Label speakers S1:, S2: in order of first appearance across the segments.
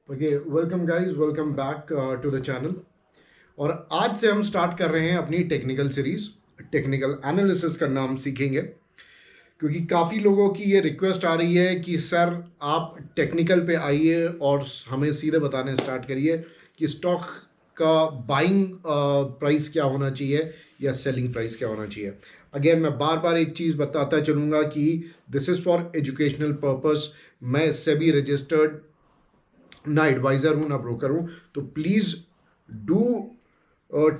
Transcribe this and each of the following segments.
S1: Okay, welcome guys, welcome back to the channel. और आज से हम स्टार्ट कर रहे हैं अपनी टेक्निकल सीरीज। टेक्निकल एनालिसिस करना हम सीखेंगे, क्योंकि काफ़ी लोगों की ये रिक्वेस्ट आ रही है कि सर आप टेक्निकल पे आइए और हमें सीधे बताने स्टार्ट करिए कि स्टॉक का बाइंग प्राइस क्या होना चाहिए या सेलिंग प्राइस क्या होना चाहिए। अगेन मैं बार बार एक चीज़ बताता चलूँगा कि this is for educational purpose. मैं सेबी रजिस्टर्ड ना एडवाइज़र हूँ ना ब्रोकर हूँ, तो please do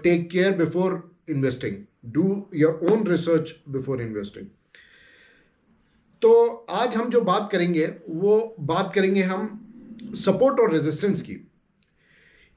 S1: take care before investing, do your own research before investing. तो आज हम जो बात करेंगे वो बात करेंगे हम सपोर्ट और रेजिस्टेंस की।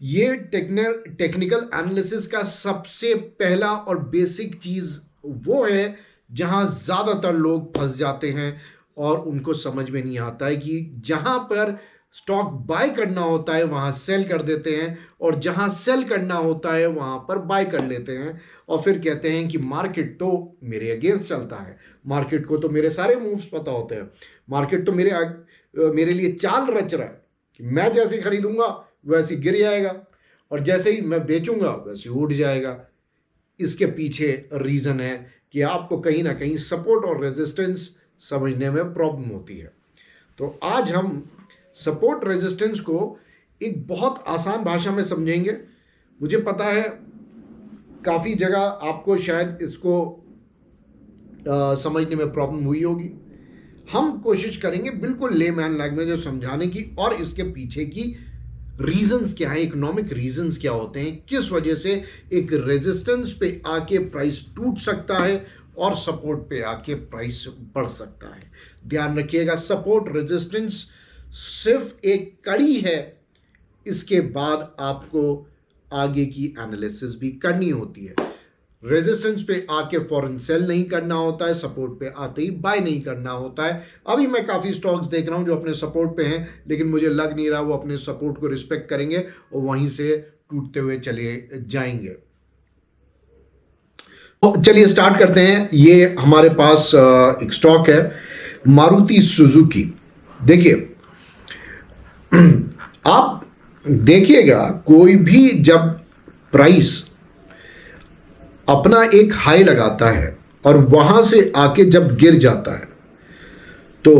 S1: ये टेक्निकल एनालिसिस का सबसे पहला और बेसिक चीज़ वो है जहाँ ज़्यादातर लोग फंस जाते हैं और उनको समझ में नहीं आता है कि जहाँ पर स्टॉक बाय करना होता है वहाँ सेल कर देते हैं, और जहाँ सेल करना होता है वहाँ पर बाय कर लेते हैं, और फिर कहते हैं कि मार्केट तो मेरे अगेंस्ट चलता है, मार्केट को तो मेरे सारे मूव्स पता होते हैं, मार्केट तो मेरे लिए चाल रच रहा है कि मैं जैसे खरीदूंगा वैसे गिर जाएगा और जैसे ही मैं बेचूंगा वैसे उठ जाएगा। इसके पीछे रीज़न है कि आपको कहीं ना कहीं सपोर्ट और रेजिस्टेंस समझने में प्रॉब्लम होती है। तो आज हम सपोर्ट रेजिस्टेंस को एक बहुत आसान भाषा में समझेंगे। मुझे पता है काफ़ी जगह आपको शायद इसको समझने में प्रॉब्लम हुई होगी। हम कोशिश करेंगे बिल्कुल लेमैन लैंग्वेज में समझाने की, और इसके पीछे की रीजंस क्या है, इकोनॉमिक रीजंस क्या होते हैं, किस वजह से एक रेजिस्टेंस पे आके प्राइस टूट सकता है और सपोर्ट पे आके प्राइस बढ़ सकता है। ध्यान रखिएगा, सपोर्ट रेजिस्टेंस सिर्फ एक कड़ी है, इसके बाद आपको आगे की एनालिसिस भी करनी होती है। रेजिस्टेंस पे आके फॉरेन सेल नहीं करना होता है, सपोर्ट पे आते ही बाय नहीं करना होता है। अभी मैं काफ़ी स्टॉक्स देख रहा हूं जो अपने सपोर्ट पे हैं, लेकिन मुझे लग नहीं रहा वो अपने सपोर्ट को रिस्पेक्ट करेंगे और वहीं से टूटते हुए चले जाएंगे। तो चलिए स्टार्ट करते हैं। ये हमारे पास एक स्टॉक है, मारुति सुजुकी। देखिए, आप देखिएगा कोई भी जब प्राइस अपना एक हाई लगाता है और वहां से आके जब गिर जाता है तो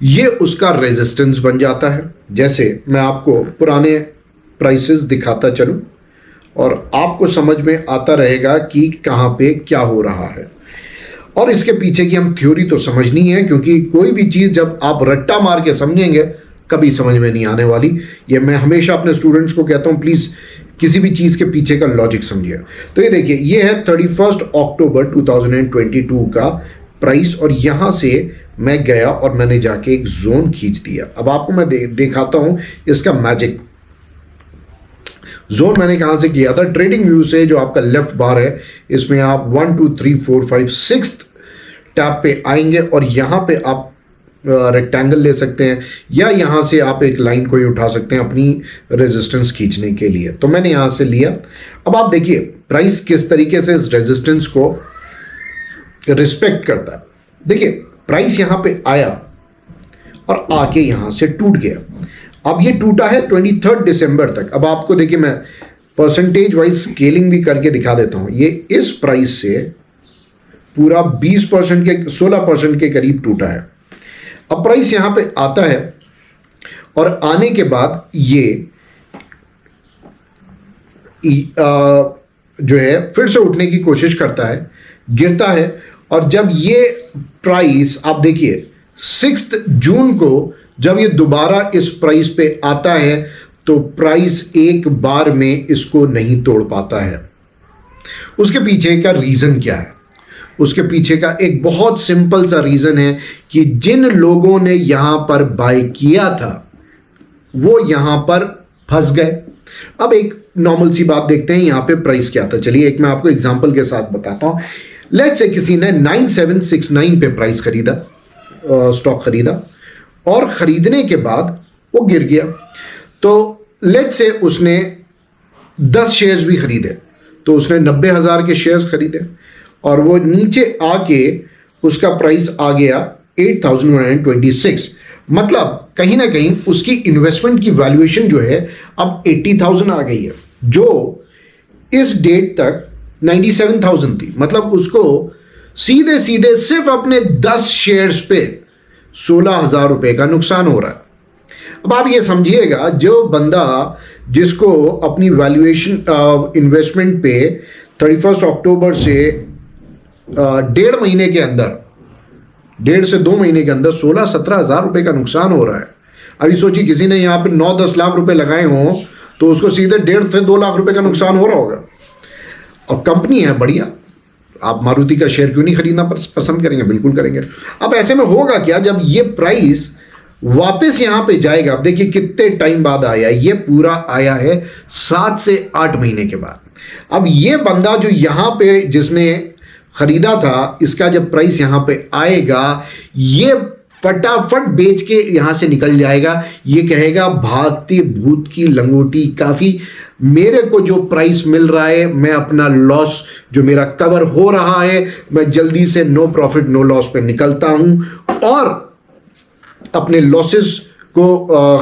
S1: ये उसका रेजिस्टेंस बन जाता है। जैसे मैं आपको पुराने प्राइसेस दिखाता चलूं और आपको समझ में आता रहेगा कि कहां पे क्या हो रहा है, और इसके पीछे की हम थ्योरी तो समझनी है, क्योंकि कोई भी चीज़ जब आप रट्टा मार के समझेंगे कभी समझ में नहीं आने वाली। ये मैं हमेशा अपने स्टूडेंट्स को कहता हूँ, प्लीज़ किसी भी चीज़ के पीछे का लॉजिक समझिए। तो ये देखिए, ये है 31 अक्टूबर 2022 का प्राइस, और यहाँ से मैं गया और मैंने जाके एक जोन खींच दिया। अब आपको मैं दिखाता हूँ इसका मैजिक। जोन मैंने कहाँ से किया था? ट्रेडिंग व्यू से। जो आपका लेफ्ट बार है इसमें आप 1 2 3 4 5 6 टैब पे आएंगे और यहाँ पे आप रेक्टेंगल ले सकते हैं, या यहाँ से आप एक लाइन को ही उठा सकते हैं अपनी रेजिस्टेंस खींचने के लिए। तो मैंने यहाँ से लिया। अब आप देखिए प्राइस किस तरीके से इस रेजिस्टेंस को रिस्पेक्ट करता है। देखिए प्राइस यहाँ पे आया और आके यहाँ से टूट गया। अब ये टूटा है 23 दिसंबर तक। अब आपको देखिए मैं परसेंटेज वाइज स्केलिंग भी करके दिखा देता हूँ। ये इस प्राइस से पूरा 20% के 16% के करीब टूटा है। अब प्राइस यहां पे आता है और आने के बाद ये जो है फिर से उठने की कोशिश करता है, गिरता है, और जब ये प्राइस आप देखिए 6 जून को जब ये दोबारा इस प्राइस पे आता है तो प्राइस एक बार में इसको नहीं तोड़ पाता है। उसके पीछे का रीजन क्या है? उसके पीछे का एक बहुत सिंपल सा रीजन है कि जिन लोगों ने यहां पर बाय किया था वो यहां पर फंस गए। अब एक नॉर्मल सी बात देखते हैं, यहां पे प्राइस क्या था। चलिए एक मैं आपको एग्जांपल के साथ बताता हूं। लेट्स से किसी ने 9769 पे प्राइस खरीदा, स्टॉक खरीदा, और खरीदने के बाद वो गिर गया। तो लेट्स से उसने 10 शेयर्स भी खरीदे, तो उसने 90,000 के शेयर्स खरीदे और वो नीचे आके उसका प्राइस आ गया 8,126। मतलब कहीं ना कहीं उसकी इन्वेस्टमेंट की वैल्यूएशन जो है अब 80,000 आ गई है, जो इस डेट तक 97,000 थी। मतलब उसको सीधे सीधे सिर्फ अपने 10 शेयर्स पे 16,000 रुपए का नुकसान हो रहा है। अब आप ये समझिएगा, जो बंदा जिसको अपनी वैल्यूएशन इन्वेस्टमेंट पे 31 अक्टूबर से 1.5 महीने के अंदर, 1.5 से 2 महीने के अंदर 16-17 हज़ार रुपए का नुकसान हो रहा है। अभी सोचिए किसी ने यहाँ पे 9-10 लाख रुपए लगाए हों तो उसको सीधे 1.5 से 2 लाख रुपए का नुकसान हो रहा होगा। और कंपनी है बढ़िया, आप मारुति का शेयर क्यों नहीं खरीदना पसंद करेंगे? बिल्कुल करेंगे। अब ऐसे में होगा क्या, जब ये प्राइस वापस यहां पे जाएगा, अब देखिए कितने टाइम बाद आया, ये पूरा आया है 7 से 8 महीने के बाद। अब ये बंदा जो यहां पे जिसने खरीदा था, इसका जब प्राइस यहां पे आएगा, ये फटाफट बेच के यहां से निकल जाएगा। ये कहेगा भागती भूत की लंगोटी, काफी मेरे को जो प्राइस मिल रहा है, मैं अपना लॉस जो मेरा कवर हो रहा है, मैं जल्दी से नो प्रॉफिट नो लॉस पे निकलता हूं और अपने लॉसेस को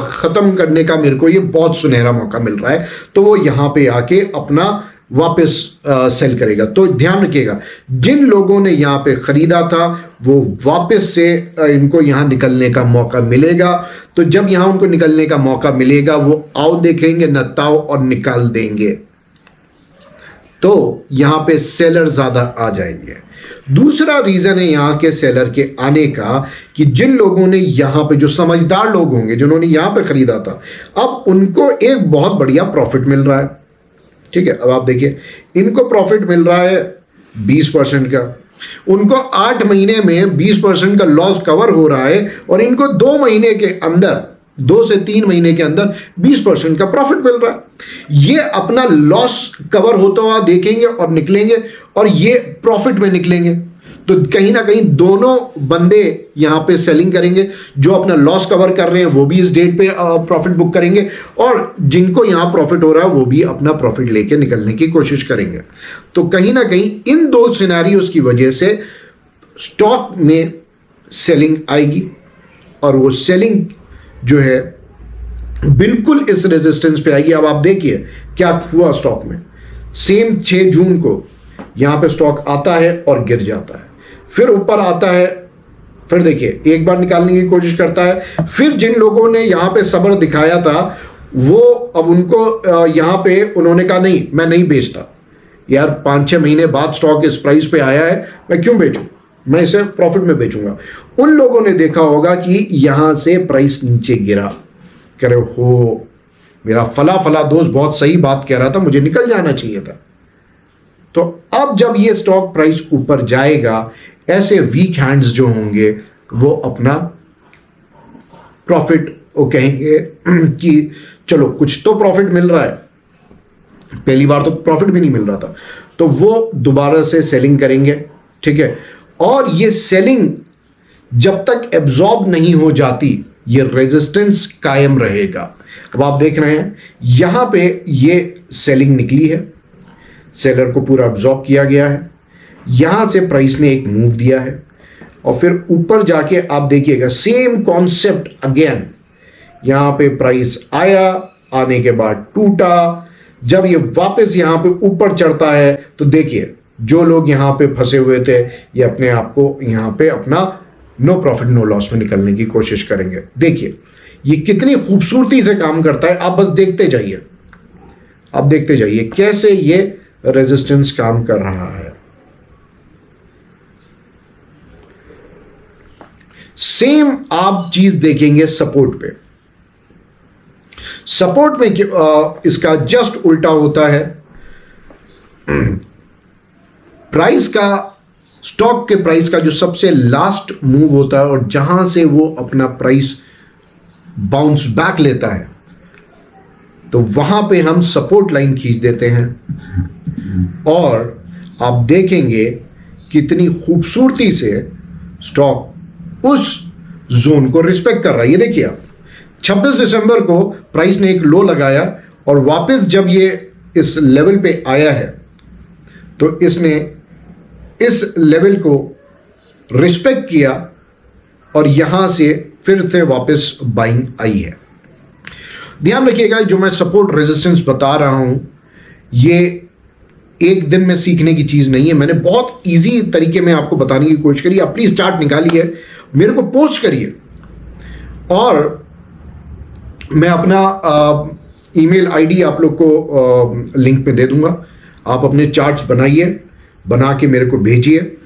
S1: खत्म करने का मेरे को ये बहुत सुनहरा मौका मिल रहा है। तो वो यहां पे आके अपना वापस सेल करेगा। तो ध्यान रखिएगा, जिन लोगों ने यहां पे खरीदा था वो वापस से इनको यहां निकलने का मौका मिलेगा। तो जब यहां उनको निकलने का मौका मिलेगा, वो आओ देखेंगे न ताओ और निकाल देंगे। तो यहां पे सेलर ज्यादा आ जाएंगे। दूसरा रीजन है यहां के सेलर के आने का कि जिन लोगों ने यहां पे, जो समझदार लोग होंगे जिन्होंने यहां पे खरीदा था, अब उनको एक बहुत बढ़िया प्रॉफिट मिल रहा है। ठीक है, अब आप देखिए इनको प्रॉफिट मिल रहा है 20% का, उनको 8 महीने में 20% का लॉस कवर हो रहा है और इनको 2 महीने के अंदर, 2 से 3 महीने के अंदर 20% का प्रॉफिट मिल रहा है। ये अपना लॉस कवर होता हुआ देखेंगे और निकलेंगे और ये प्रॉफिट में निकलेंगे। तो कहीं ना कहीं दोनों बंदे यहां पे सेलिंग करेंगे। जो अपना लॉस कवर कर रहे हैं वो भी इस डेट पे प्रॉफिट बुक करेंगे और जिनको यहां प्रॉफिट हो रहा है वो भी अपना प्रॉफिट लेके निकलने की कोशिश करेंगे। तो कहीं ना कहीं इन दो सिनेरियोस की वजह से स्टॉक में सेलिंग आएगी और वो सेलिंग जो है बिल्कुल इस रेजिस्टेंस पे आएगी। अब आप देखिए क्या हुआ स्टॉक में। सेम 6 जून को यहां पे स्टॉक आता है और गिर जाता है, फिर ऊपर आता है, फिर देखिए एक बार निकालने की कोशिश करता है। फिर जिन लोगों ने यहां पे सब्र दिखाया था वो अब उनको यहां पे उन्होंने कहा नहीं मैं नहीं बेचता यार, 5-6 महीने बाद स्टॉक इस प्राइस पे आया है, मैं क्यों बेचूं, मैं इसे प्रॉफिट में बेचूंगा। उन लोगों ने देखा होगा कि यहां से प्राइस नीचे गिरा, कह रहे हो मेरा फला दोस्त बहुत सही बात कह रहा था, मुझे निकल जाना चाहिए था। तो अब जब ये स्टॉक प्राइस ऊपर जाएगा, ऐसे वीक हैंड्स जो होंगे वो अपना प्रॉफिट वो कहेंगे कि चलो कुछ तो प्रॉफिट मिल रहा है, पहली बार तो प्रॉफिट भी नहीं मिल रहा था, तो वो दोबारा से सेलिंग करेंगे। ठीक है, और ये सेलिंग जब तक एब्जॉर्ब नहीं हो जाती ये रेजिस्टेंस कायम रहेगा। अब आप देख रहे हैं यहां पे ये सेलिंग निकली है, सेलर को पूरा एब्जॉर्ब किया गया है, यहां से प्राइस ने एक मूव दिया है और फिर ऊपर जाके आप देखिएगा सेम कॉन्सेप्ट अगेन, यहां पे प्राइस आया, आने के बाद टूटा, जब ये वापस यहां पे ऊपर चढ़ता है तो देखिए जो लोग यहां पे फंसे हुए थे ये अपने आप को यहां पे अपना नो प्रॉफिट नो लॉस में निकलने की कोशिश करेंगे। देखिए ये कितनी खूबसूरती से काम करता है, आप बस देखते जाइए, आप देखते जाइए कैसे ये रेजिस्टेंस काम कर रहा है। सेम आप चीज देखेंगे सपोर्ट पे। सपोर्ट में इसका जस्ट उल्टा होता है। प्राइस का, स्टॉक के प्राइस का जो सबसे लास्ट मूव होता है और जहां से वो अपना प्राइस बाउंस बैक लेता है, तो वहां पे हम सपोर्ट लाइन खींच देते हैं और आप देखेंगे कितनी खूबसूरती से स्टॉक उस जोन को रिस्पेक्ट कर रहा है। ये देखिए आप 26 दिसंबर को प्राइस ने एक लो लगाया और वापस जब ये इस लेवल पे आया है तो इसने इस लेवल को रिस्पेक्ट किया और यहां से फिर से वापस बाइंग आई है। ध्यान रखिएगा, जो मैं सपोर्ट रेजिस्टेंस बता रहा हूं ये एक दिन में सीखने की चीज नहीं है। मैंने बहुत इजी तरीके में आपको बताने की कोशिश करी। आप प्लीज चार्ट निकालिए, मेरे को पोस्ट करिए, और मैं अपना ईमेल आईडी आप लोग को लिंक पे दे दूंगा। आप अपने चार्ट्स बनाइए, बना के मेरे को भेजिए,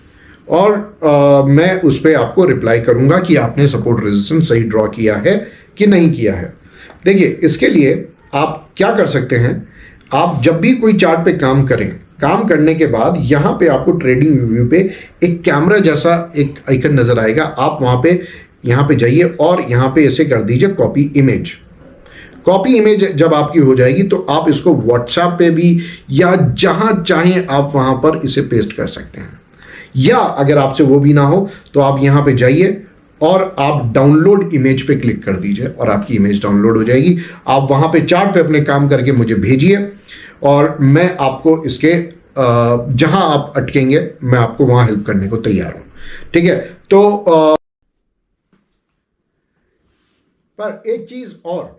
S1: और मैं उस पर आपको रिप्लाई करूंगा कि आपने सपोर्ट रेजिस्टेंस सही ड्रॉ किया है कि नहीं किया है। देखिए, इसके लिए आप क्या कर सकते हैं, आप जब भी कोई चार्ट पे काम करें, काम करने के बाद यहाँ पे आपको ट्रेडिंग व्यू पे एक कैमरा जैसा एक आइकन नजर आएगा। आप वहाँ पे यहाँ पे जाइए और यहाँ पे ऐसे कर दीजिए कॉपी इमेज। कॉपी इमेज जब आपकी हो जाएगी तो आप इसको व्हाट्सएप पे भी या जहां चाहें आप वहां पर इसे पेस्ट कर सकते हैं। या अगर आपसे वो भी ना हो तो आप यहां पे जाइए और आप डाउनलोड इमेज पे क्लिक कर दीजिए और आपकी इमेज डाउनलोड हो जाएगी। आप वहां पे चार्ट पे अपने काम करके मुझे भेजिए और मैं आपको इसके जहां आप अटकेंगे मैं आपको वहां हेल्प करने को तैयार हूं। ठीक है, तो पर एक चीज और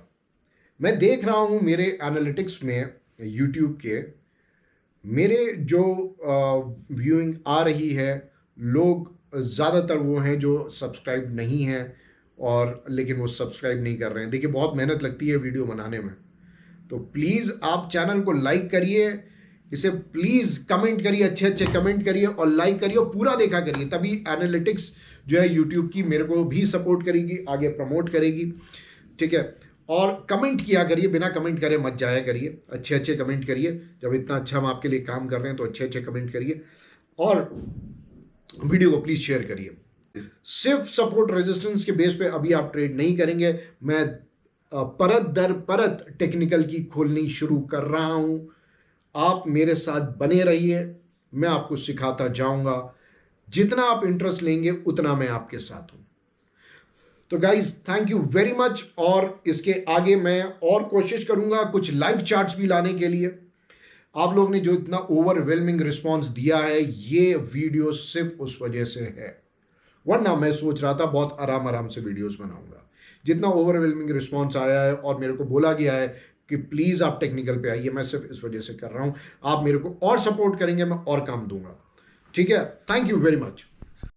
S1: मैं देख रहा हूं मेरे एनालिटिक्स में यूट्यूब के, मेरे जो व्यूइंग आ रही है, लोग ज़्यादातर वो हैं जो सब्सक्राइब नहीं हैं, और लेकिन वो सब्सक्राइब नहीं कर रहे हैं। देखिए, बहुत मेहनत लगती है वीडियो बनाने में, तो प्लीज़ आप चैनल को लाइक करिए, इसे प्लीज़ कमेंट करिए, अच्छे अच्छे कमेंट करिए और लाइक करिए और पूरा देखा करिए, तभी एनालिटिक्स जो है यूट्यूब की मेरे को भी सपोर्ट करेगी, आगे प्रमोट करेगी। ठीक है, और कमेंट किया करिए, बिना कमेंट करे मत जाया करिए, अच्छे अच्छे कमेंट करिए। जब इतना अच्छा हम आपके लिए काम कर रहे हैं तो अच्छे अच्छे कमेंट करिए और वीडियो को प्लीज शेयर करिए। सिर्फ सपोर्ट रेजिस्टेंस के बेस पे अभी आप ट्रेड नहीं करेंगे, मैं परत दर परत टेक्निकल की खोलनी शुरू कर रहा हूं। आप मेरे साथ बने रहिए, मैं आपको सिखाता जाऊंगा। जितना आप इंटरेस्ट लेंगे उतना मैं आपके साथ हूं। तो guys, thank you very much, और इसके आगे मैं और कोशिश करूंगा कुछ लाइव चार्ट्स भी लाने के लिए। आप लोग ने जो इतना ओवरवेलमिंग रिस्पांस दिया है, ये वीडियो सिर्फ उस वजह से है, वरना मैं सोच रहा था बहुत आराम आराम से वीडियोस बनाऊंगा। जितना ओवरवेलमिंग रिस्पांस आया है और मेरे को बोला गया है कि प्लीज़ आप टेक्निकल पे आइए, मैं सिर्फ इस वजह से कर रहा हूं। आप मेरे को और सपोर्ट करेंगे, मैं और काम दूंगा। ठीक है, थैंक यू वेरी मच।